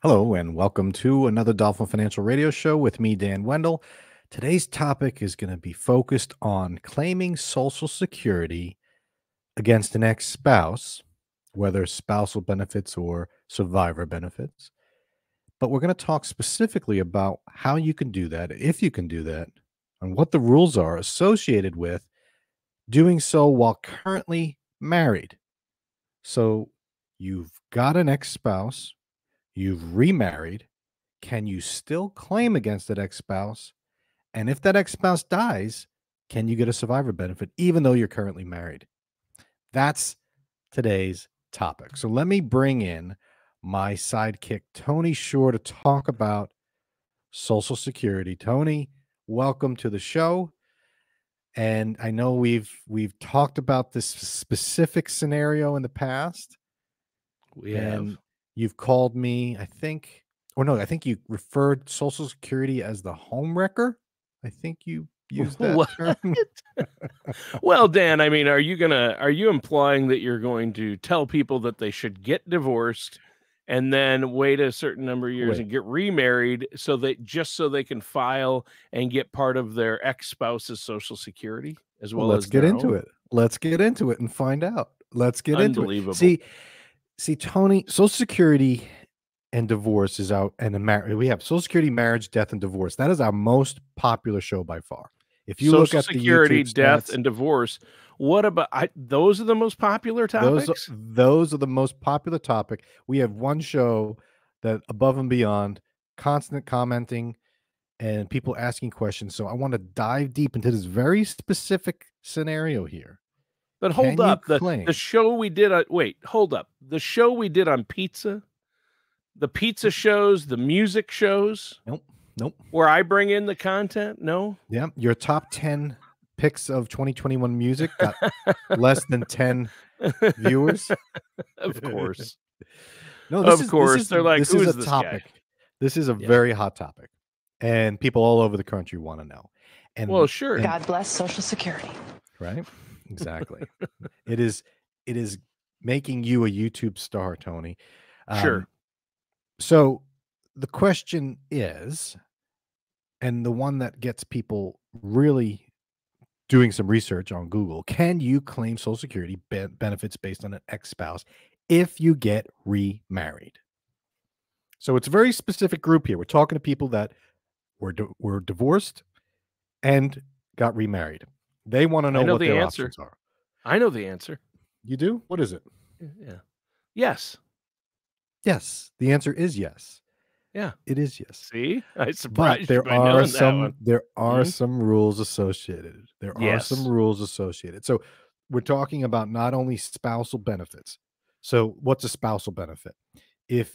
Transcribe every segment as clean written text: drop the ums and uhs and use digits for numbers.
Hello, and welcome to another Dolphin Financial Radio show with me, Dan Wendell. Today's topic is going to be focused on claiming Social Security against an ex spouse, whether spousal benefits or survivor benefits. But we're going to talk specifically about how you can do that, if you can do that, and what the rules are associated with doing so while currently married. So you've got an ex spouse. You've remarried. Can you still claim against that ex spouse? And if that ex spouse dies, can you get a survivor benefit even though you're currently married? That's today's topic. So let me bring in my sidekick, Tony Shore, to talk about Social Security. Tony, welcome to the show. And I know we've talked about this specific scenario in the past. We have. You've called me, I think you referred Social Security as the home wrecker. I think you used that term. Well, Dan, I mean, are you implying that you're going to tell people that they should get divorced and then wait a certain number of years and get remarried so they can file and get part of their ex-spouse's Social Security as well let's as get their into own? it. Let's get into it and find out. Let's get into it. Unbelievable. See, Tony, Social Security and divorce is out, and we have Social Security, marriage, death, and divorce. That is our most popular show by far. If you look at Security, the YouTube death, stats, and divorce, what about those are the most popular topics? Those are the most popular topic. We have one show that Above and Beyond, constant commenting and people asking questions. So I want to dive deep into this very specific scenario here. But hold up, the show we did on the show we did on pizza, the pizza shows, the music shows. Nope. Where I bring in the content? No. Yeah, your top 10 picks of 2021 music got less than 10 viewers. Of course. No, they're like, this is a topic. Guy? This is a very hot topic, and people all over the country want to know. And well, sure. And God bless Social Security. Right? Exactly. It is making you a YouTube star, Tony. Sure. So the question is, and the one that gets people really doing some research on Google, can you claim Social Security benefits based on an ex-spouse if you get remarried? So it's a very specific group here. We're talking to people that were divorced and got remarried. They want to know what their options are. I know the answer. You do? What is it? Yeah. Yes. Yes. The answer is yes. Yeah. It is yes. See? I surprised but there you by are knowing some that one. there are some rules associated. There are some rules associated. So we're talking about not only spousal benefits. So what's a spousal benefit? I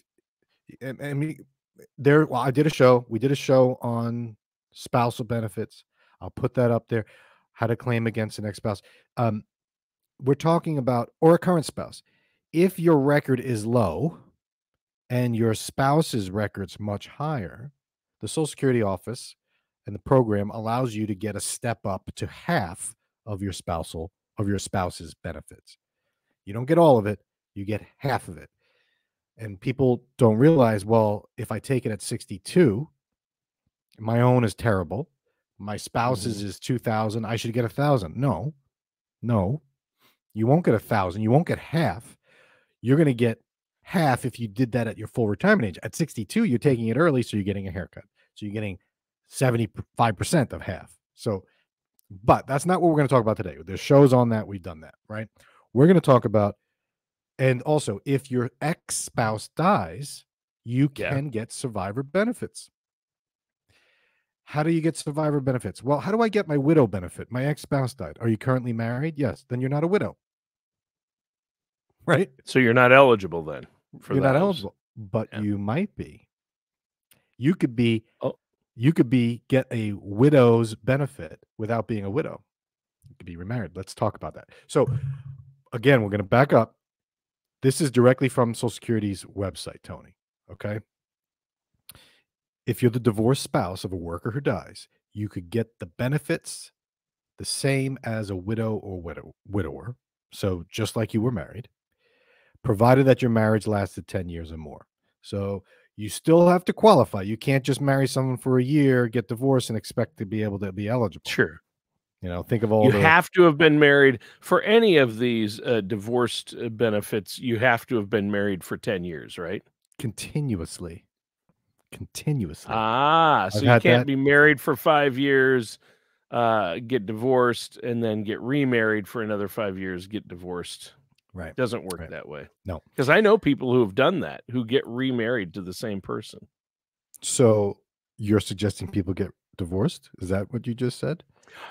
did a show. We did a show on spousal benefits. I'll put that up there. How to claim against an ex-spouse. We're talking about, or a current spouse. If your record is low and your spouse's record's much higher, the Social Security office and the program allows you to get a step up to half of your spouse's benefits. You don't get all of it, you get half of it. And people don't realize, well, if I take it at 62, my own is terrible. My spouse's is 2,000. I should get 1,000. No, you won't get 1,000. You won't get half. You're going to get half if you did that at your full retirement age. At 62, you're taking it early, so you're getting a haircut. So you're getting 75% of half. So, but that's not what we're going to talk about today. There's shows on that. We've done that, right? We're going to talk about, and also if your ex-spouse dies, you can get survivor benefits. How do you get survivor benefits? Well, how do I get my widow benefit? My ex-spouse died. Are you currently married? Yes. Then you're not a widow. Right? So you're not eligible then. You're not eligible, but you might be. You could be get a widow's benefit without being a widow. You could be remarried. Let's talk about that. So again, we're going to back up. This is directly from Social Security's website, Tony. Okay. If you're the divorced spouse of a worker who dies, you could get the benefits the same as a widow or widower. So just like you were married, provided that your marriage lasted 10 years or more. So You still have to qualify. You can't just marry someone for a year, get divorced, and expect to be able to be eligible. Sure. Think of all you the... have to have been married for any of these divorced benefits. You have to have been married for 10 years, right? Continuously. So you can't be married for 5 years, get divorced, and then get remarried for another 5 years, get divorced. Right. Doesn't work that way. No. Because I know people who have done that, who get remarried to the same person. So you're suggesting people get divorced? Is that what you just said?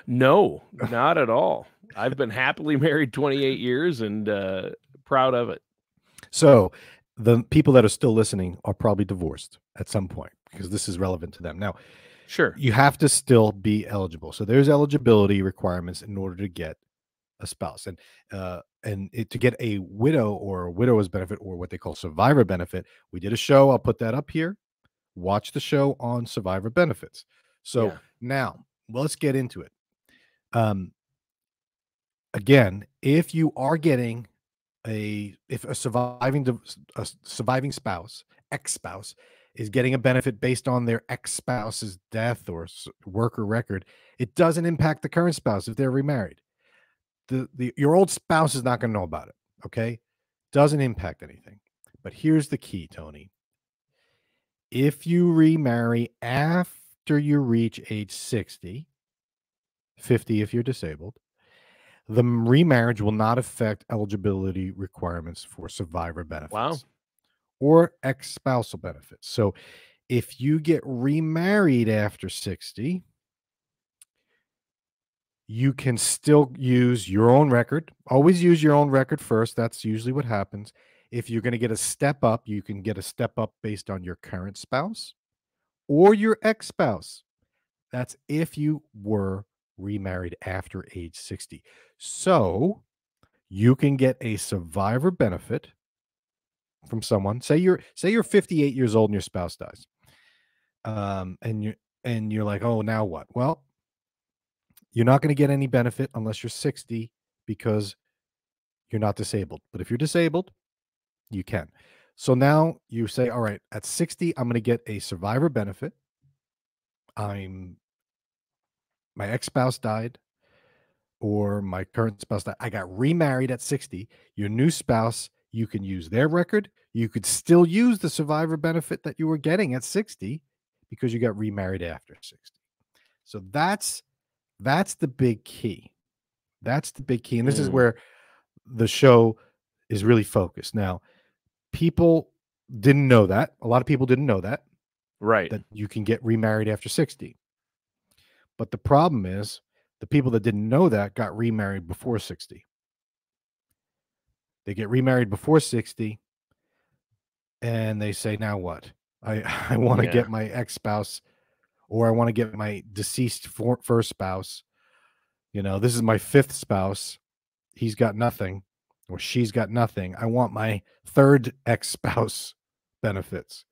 No, not at all. I've been happily married 28 years and proud of it. So the people that are still listening are probably divorced at some point, because this is relevant to them. Now, sure, you have to still be eligible. So there's eligibility requirements in order to get a spouse, and to get a widow or a widow's benefit, or what they call survivor benefit. We did a show. I'll put that up here. Watch the show on survivor benefits. So now let's get into it. Again, if you are getting if a surviving spouse, ex-spouse, is getting a benefit based on their ex-spouse's death or worker record, it doesn't impact the current spouse if they're remarried. Your old spouse is not going to know about it. Okay, doesn't impact anything. But here's the key, Tony. If you remarry after you reach age 60, 50 if you're disabled, the remarriage will not affect eligibility requirements for survivor benefits or ex-spousal benefits. So if you get remarried after 60, you can still use your own record. Always use your own record first. That's usually what happens. If you're going to get a step up, you can get a step up based on your current spouse or your ex-spouse. That's if you were remarried after age 60. So you can get a survivor benefit from someone. Say you're 58 years old and your spouse dies. And you're like, oh, now what? Well, you're not going to get any benefit unless you're 60 because you're not disabled. But if you're disabled, you can. So now you say, all right, at 60, I'm going to get a survivor benefit. My ex-spouse died, or my current spouse died. I got remarried at 60. Your new spouse, you can use their record. You could still use the survivor benefit that you were getting at 60 because you got remarried after 60. So that's the big key. That's the big key. And this is where the show is really focused. Now, people didn't know that. A lot of people didn't know that. Right. That you can get remarried after 60. But the problem is the people that didn't know that got remarried before 60. They get remarried before 60 and they say, now what? I want to get my ex-spouse, or I want to get my deceased first spouse. This is my fifth spouse. He's got nothing, or she's got nothing. I want my third ex-spouse benefits.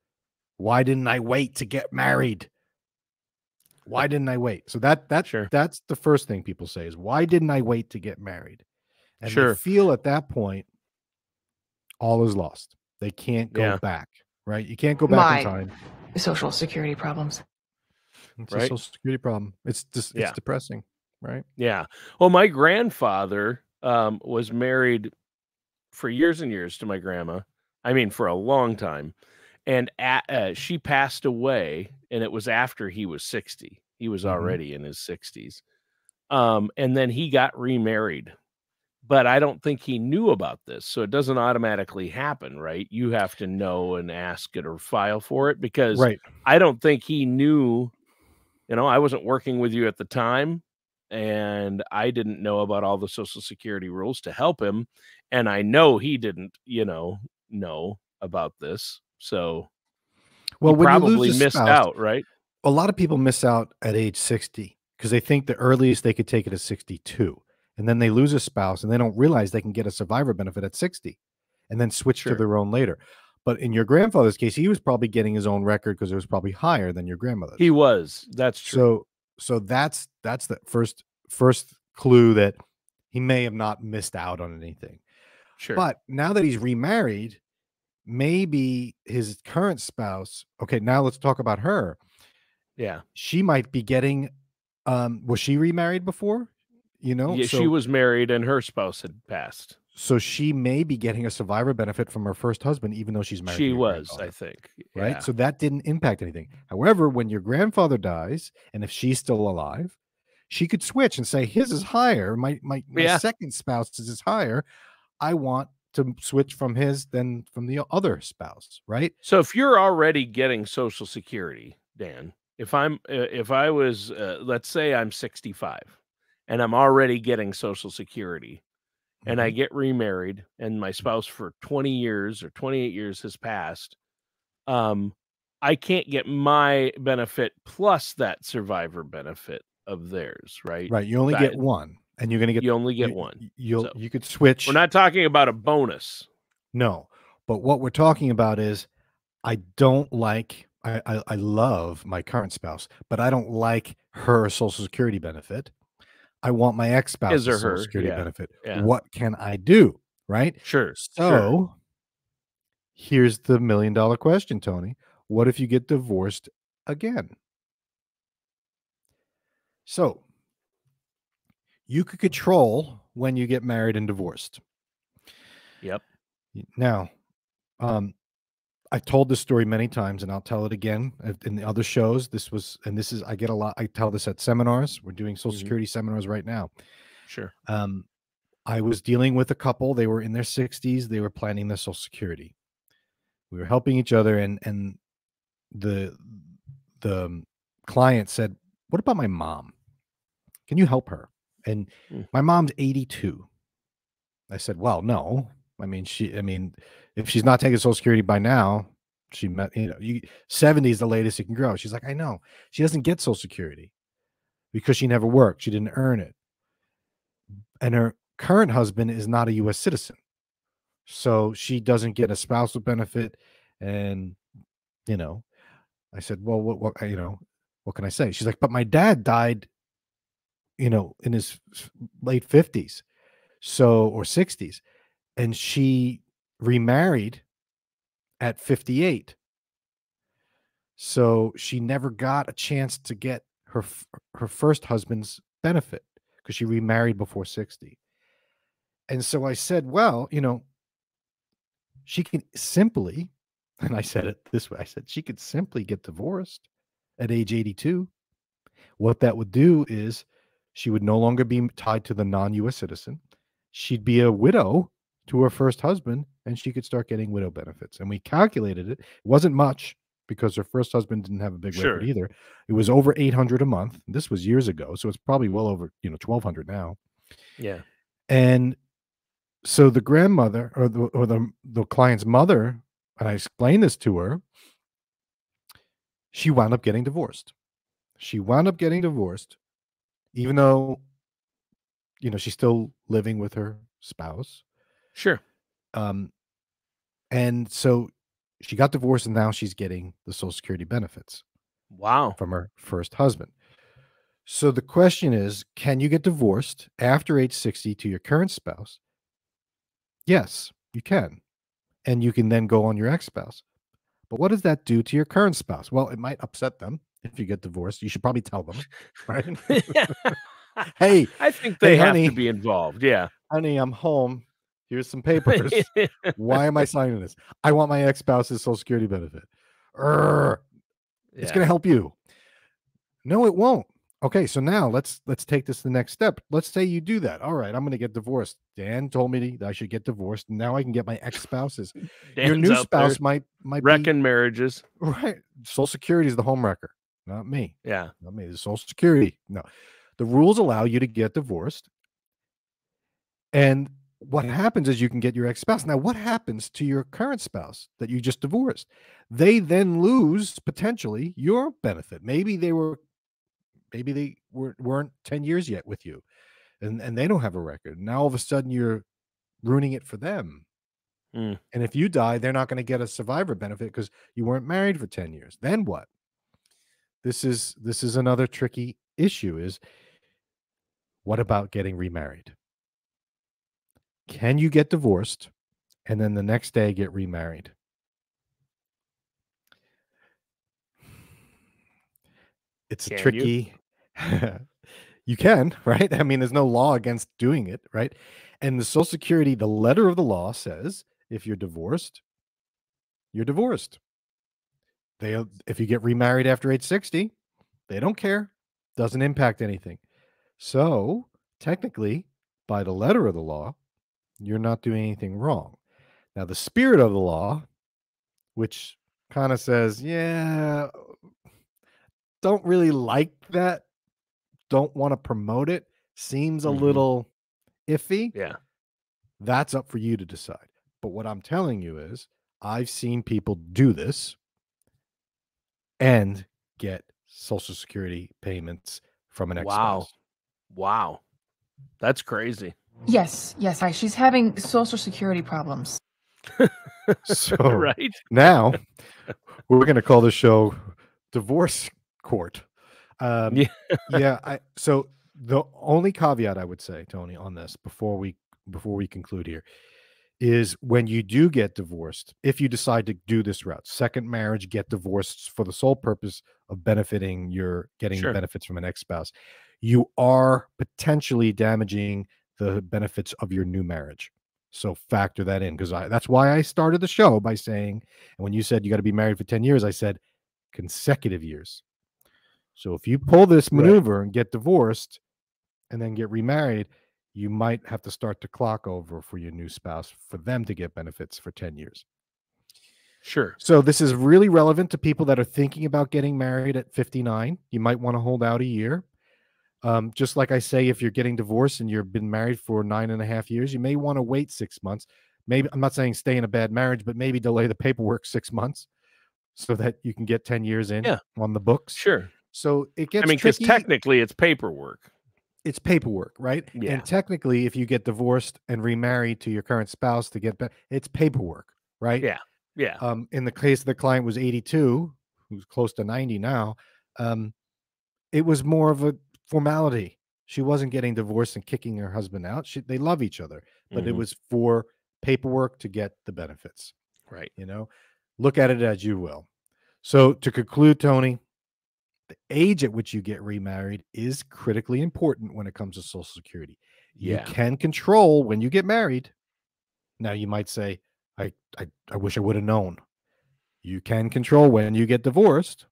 Why didn't I wait to get married? Why didn't I wait? So that's the first thing people say is, why didn't I wait to get married? And they feel at that point all is lost. They can't go back, right? You can't go back in time. Social security problems. It's a social security problem. It's just it's depressing, right? Yeah. Well, my grandfather was married for years and years to my grandma. I mean, for a long time. And she passed away, and it was after he was 60. He was already in his 60s. And then he got remarried. But I don't think he knew about this, so it doesn't automatically happen, right? You have to know and ask it or file for it, because I don't think he knew. I wasn't working with you at the time, and I didn't know about all the Social Security rules to help him, and I know he didn't, know about this. So, well, when probably you lose a missed spouse, out, right? A lot of people miss out at age 60 because they think the earliest they could take it is 62. And then they lose a spouse and they don't realize they can get a survivor benefit at 60 and then switch to their own later. But in your grandfather's case, he was probably getting his own record because it was probably higher than your grandmother's. He was. That's true. So that's the first clue that he may have not missed out on anything. Sure. But now that he's remarried, maybe his current spouse, okay, now let's talk about her. Yeah. She might be getting, was she remarried before? Yeah, she So was married and her spouse had passed. so she may be getting a survivor benefit from her first husband, even though she's married to She your was, I grandfather, think. right? Yeah. So that didn't impact anything. However, when your grandfather dies, and if she's still alive, she could switch and say, his is higher. My Yeah. second spouse is higher. I want to switch from his than from the other spouse, right? So if you're already getting Social Security, Dan, if I was, let's say I'm 65 and I'm already getting Social Security and I Mhm. get remarried and my spouse for 20 years or 28 years has passed, I can't get my benefit plus that survivor benefit of theirs, right? Right. You only That get one, and you're going to get, you only get one. So you could we're switch. not talking about a bonus. No, but what we're talking about is I don't like, I love my current spouse, but I don't like her Social Security benefit. I want my His ex-spouse's or Social her. Security Yeah. benefit. Yeah. What can I do? Right. Sure. So here's the $1 million question, Tony. What if you get divorced again? So you could control when you get married and divorced. Yep. Now, I've told this story many times, and I'll tell it again in the other shows. I get a lot. I tell this at seminars. We're doing Social Security seminars right now. Sure. I was dealing with a couple. They were in their 60s. They were planning their Social Security. We were helping each other, and the client said, "What about my mom? Can you help her?" And my mom's 82. I said, "Well, no. I mean, if she's not taking Social Security by now, 70 is the latest you can grow." She's like, "I know. She doesn't get Social Security because she never worked. She didn't earn it. And her current husband is not a U.S. citizen. So she doesn't get a spousal benefit." And, I said, "Well, what can I say?" She's like, "But my dad died, in his late 50s, or 60s. And she remarried at 58. So she never got a chance to get her first husband's benefit because she remarried before 60." And so I said, "Well, she can simply," and I said it this way, I said, "She could simply get divorced at age 82. What that would do is she would no longer be tied to the non-US citizen. She'd be a widow to her first husband, and she could start getting widow benefits." And we calculated it. It wasn't much because her first husband didn't have a big record either. It was over $800 a month. This was years ago, so it's probably well over, $1,200 now. Yeah. And so the grandmother or the client's mother, and I explained this to her, she wound up getting divorced. Even though, she's still living with her spouse. Sure. And so she got divorced, and now she's getting the Social Security benefits. Wow. From her first husband. So the question is, can you get divorced after age 60 to your current spouse? Yes, you can. And you can then go on your ex-spouse. But what does that do to your current spouse? Well, it might upset them if you get divorced. You should probably tell them, right? Hey, I think they have honey, to be involved. Yeah. "Honey, I'm home. Here's some papers. Why am I signing this? I want my ex-spouse's Social Security benefit. It's going to help you." No, it won't. Okay, so now let's take this to the next step. Let's say you do that. All right, I'm going to get divorced. Dan told me that I should get divorced. And now I can get my ex-spouses. Your new spouse might wrecking marriages. Right. Social Security is the home wrecker, not me. Yeah. Not me. The Social Security. No. The rules allow you to get divorced. And what happens is you can get your ex-spouse. Now, what happens to your current spouse that you just divorced? They then lose potentially your benefit. Maybe they weren't 10 years yet with you, and they don't have a record. Now all of a sudden you're ruining it for them. And if you die, they're not going to get a survivor benefit because you weren't married for 10 years. Then what? This is another tricky issue is, what about getting remarried? Can you get divorced and then the next day get remarried? It's a Can you? tricky. You can, right? I mean, there's no law against doing it, right? And the Social Security, the letter of the law says if you're divorced, you're divorced. If you get remarried after age 60, they don't care. Doesn't impact anything. So technically, by the letter of the law, you're not doing anything wrong. Now, the spirit of the law, which kind of says, yeah, don't really like that, don't want to promote it, seems a little iffy. Yeah. That's up for you to decide. But what I'm telling you is I've seen people do this and get Social Security payments from an ex-spouse. Wow. That's crazy. Yes, she's having Social Security problems. So right now we're going to call the show Divorce Court. So the only caveat I would say, Tony, on this before we conclude here is when you do get divorced, if you decide to do this route, second marriage, get divorced for the sole purpose of getting the benefits from an ex-spouse, you are potentially damaging the benefits of your new marriage. So factor that in, because that's why I started the show by saying, and when you said you got to be married for 10 years, I said consecutive years. So if you pull this maneuver and get divorced and then get remarried, you might have to start the clock over for your new spouse for them to get benefits for 10 years. Sure. So this is really relevant to people that are thinking about getting married at 59. You might want to hold out a year. Just like I say, if you're getting divorced and you've been married for 9.5 years, you may want to wait 6 months. Maybe, I'm not saying stay in a bad marriage, but maybe delay the paperwork 6 months so that you can get 10 years in on the books. Sure. So it gets because tricky. technically it's paperwork. It's paperwork, right? Yeah. And technically, if you get divorced and remarried to your current spouse to get back, it's paperwork, right? Yeah. Yeah. In the case of the client was 82, who's close to 90 now, it was more of a formality. She wasn't getting divorced and kicking her husband out. They love each other, but it was for paperwork to get the benefits. Right. Look at it as you will. So to conclude, Tony, the age at which you get remarried is critically important when it comes to Social Security. You can control when you get married. Now you might say, I wish I would have known. You can control when you get divorced,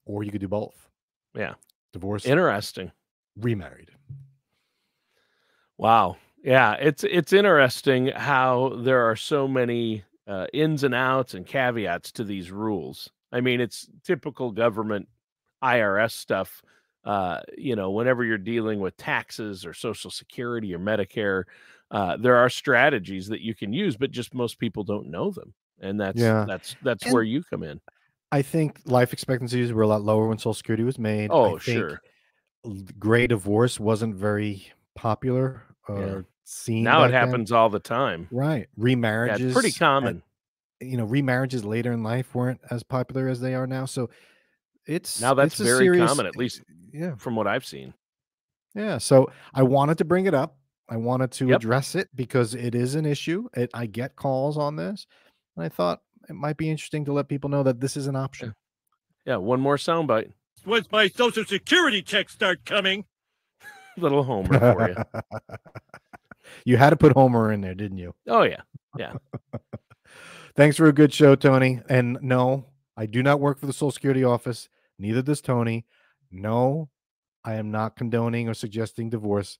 or you could do both. Yeah. Divorce. Interesting. Remarried. Wow. Yeah. It's interesting how there are so many ins and outs and caveats to these rules. I mean, it's typical government IRS stuff. Whenever you're dealing with taxes or Social Security or Medicare, there are strategies that you can use, but just most people don't know them. And that's where you come in. I think life expectancies were a lot lower when Social Security was made. Oh, I think sure. Gray divorce wasn't very popular or seen. Now it happens all the time. Right. Remarriages. Yeah, it's pretty common. Remarriages later in life weren't as popular as they are now. So that's very common, at least from what I've seen. Yeah. So I wanted to bring it up. I wanted to address it because it is an issue. I get calls on this. And I thought it might be interesting to let people know that this is an option. Yeah. One more soundbite. Once my Social Security checks start coming. Little Homer for you. You had to put Homer in there, didn't you? Oh, yeah. Yeah. Thanks for a good show, Tony. And no, I do not work for the Social Security office. Neither does Tony. No, I am not condoning or suggesting divorce.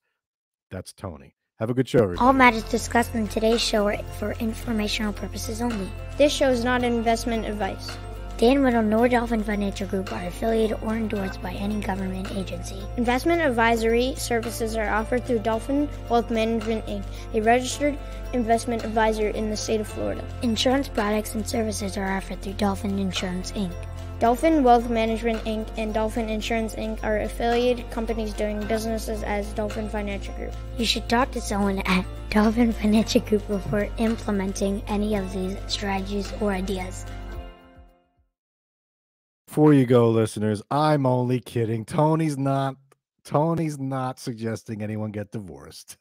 That's Tony. Have a good show, everybody. All matters discussed in today's show are for informational purposes only. This show is not investment advice. Dan Wendol nor Dolphin Financial Group are affiliated or endorsed by any government agency. Investment advisory services are offered through Dolphin Wealth Management, Inc., a registered investment advisor in the state of Florida. Insurance products and services are offered through Dolphin Insurance, Inc. Dolphin Wealth Management, Inc. and Dolphin Insurance, Inc. are affiliated companies doing businesses as Dolphin Financial Group. You should talk to someone at Dolphin Financial Group before implementing any of these strategies or ideas. Before you go, listeners, I'm only kidding. Tony's not suggesting anyone get divorced.